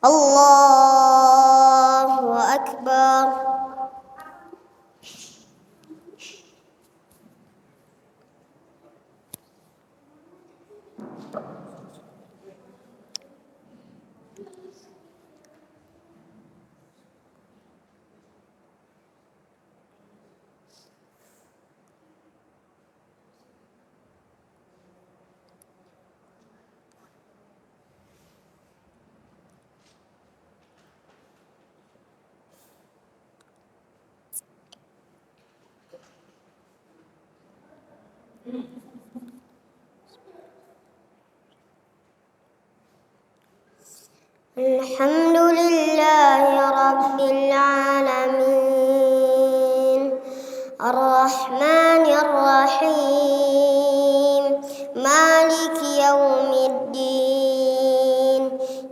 الله أكبر. الحمد لله رب العالمين الرحمن الرحيم مالك يوم الدين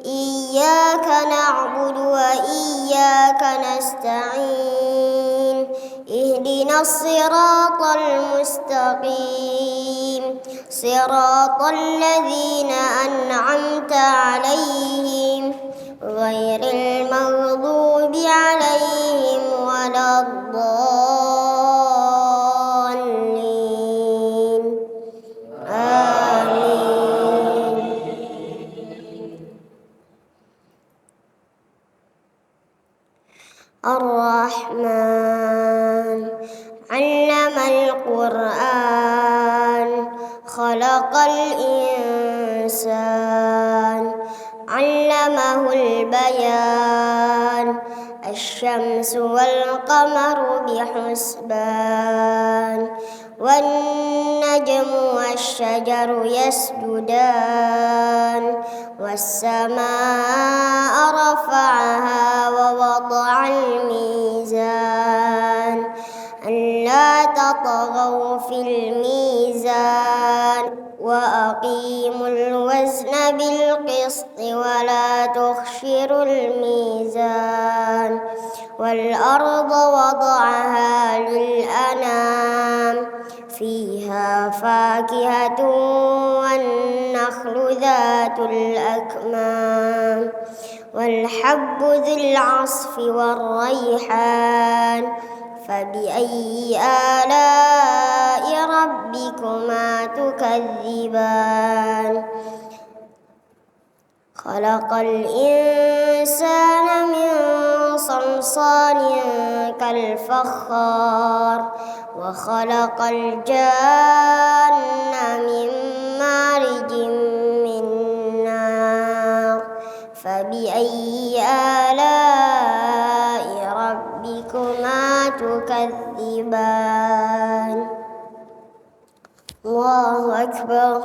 إياك نعبد وإياك نستعين اهدنا الصراط المستقيم صراط الذين أنعمت عليهم غير المغضوب عليهم ولا الضالين آمين. الرحمن علم القرآن خلق الإنسان علمه البيان الشمس والقمر بحسبان والنجم والشجر يسجدان والسماء رفعها ووضع الميزان ألا تطغوا في الميزان وأقيموا الوزن بالقسط ولا تخسروا الميزان والأرض وضعها للأنام فيها فاكهة والنخل ذات الأكمام والحب ذو العصف والريحان فبأي آلاء ربكما تكذبان خلق الإنسان من صلصال كالفخار وخلق الجان من مارج من نار فبأي آلاء ربكما تكذبان الله أكبر.